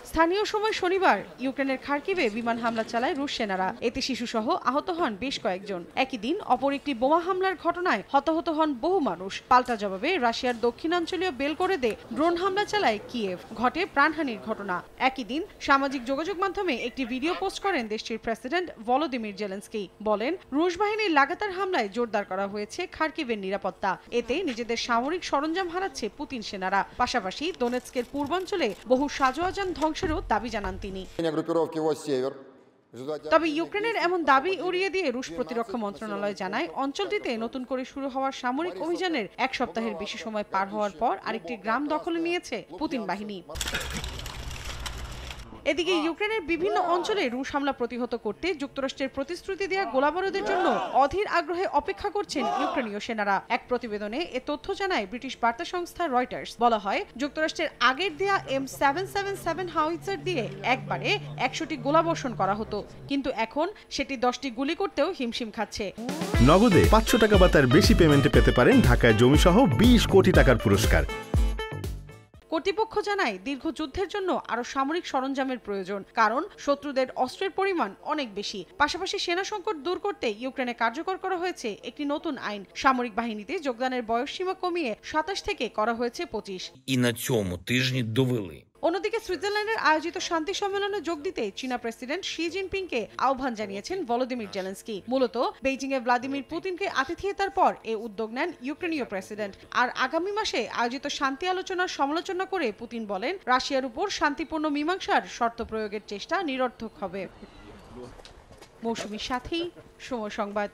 স্থানীয় সময় শনিবার ইউক্রেনের খার্কিভে বিমান হামলা চালায় রুশ সেনারা। এতে শিশুসহ আহত হন বেশ কয়েকজন। একই দিন অপর একটি বোমা হামলার ঘটনায় হতাহত হন বহু মানুষ। পাল্টা জবাবে রাশিয়ার দক্ষিণাঞ্চলীয় বেলগোরোদে ড্রোন হামলা চালায় কিয়েভ। ঘটে প্রাণহানির ঘটনা। একই দিন সামাজিক যোগাযোগ মাধ্যমে একটি ভিডিও পোস্ট করেন দেশটির প্রেসিডেন্ট ভলোদিমির জেলেনস্কি। বলেন, রুশ বাহিনীর লাগাতার হামলায় জোরদার করা হয়েছে খার্কিভের নিরাপত্তা। এতে নিজেদের সামরিক সরঞ্জাম হারাচ্ছে পুতিন সেনারা। পাশাপাশি দোনেৎস্কের পূর্বাঞ্চলে বহু সাজোয়াজান ধ্বংসেরও দাবি জানান তিনি। তবে ইউক্রেনের এমন দাবি উড়িয়ে দিয়ে রুশ প্রতিরক্ষা মন্ত্রণালয় জানায়, অঞ্চলটিতে নতুন করে শুরু হওয়া সামরিক অভিযানের এক সপ্তাহের বেশি সময় পার হওয়ার পর আরেকটি গ্রাম দখলে নিয়েছে পুতিন বাহিনী। এদিকে ইউক্রেনের বিভিন্ন অঞ্চলে রুশ হামলা প্রতিহত করতে যুক্তরাষ্ট্রের প্রতিশ্রুতি দেওয়া গোলাবারুদের জন্য অধীর আগ্রহে অপেক্ষা করছেন ইউক্রেনীয় সেনারা। এক প্রতিবেদনে এ তথ্য জানায় ব্রিটিশ বার্তা সংস্থা রয়টার্স। বলা হয়, যুক্তরাষ্ট্রের আগের দেয়া M777 হাউইটজার দিয়ে একবারে 100টি গোলাবর্ষণ করা হতো, কিন্তু এখন সেটি 10টি গুলি করতেও হিমশিম খাচ্ছে। নগদে 500 টাকা বা তার বেশি পেমেন্টে পেতে পারেন ঢাকায় জমিসহ 20 কোটি টাকার পুরস্কার। কর্তৃপক্ষ জানায়, দীর্ঘ যুদ্ধের জন্য আরো সামরিক সরঞ্জামের প্রয়োজন, কারণ শত্রুদের অস্ত্রের পরিমাণ অনেক বেশি। পাশাপাশি সেনা সংকট দূর করতে ইউক্রেনে কার্যকর করা হয়েছে একটি নতুন আইন। সামরিক বাহিনীতে যোগদানের বয়সসীমা কমিয়ে 27 থেকে করা হয়েছে 25। অন্যদিকে সুইজারল্যান্ডের আয়োজিত শান্তি সম্মেলনে যোগ দিতে চীনা প্রেসিডেন্ট শি জিনপিংকে আহ্বান জানিয়েছেন ভলোদিমির জেলেনস্কি। মূলত বেইজিংয়ে ভ্লাদিমির পুতিনকে আতিথেয়তার পর এ উদ্যোগ নেন ইউক্রেনীয় প্রেসিডেন্ট। আর আগামী মাসে আয়োজিত শান্তি আলোচনার সমালোচনা করে পুতিন বলেন, রাশিয়ার উপর শান্তিপূর্ণ মীমাংসার শর্ত প্রয়োগের চেষ্টা নিরর্থক হবে। মৌসুমীর সাথী, সময় সংবাদ।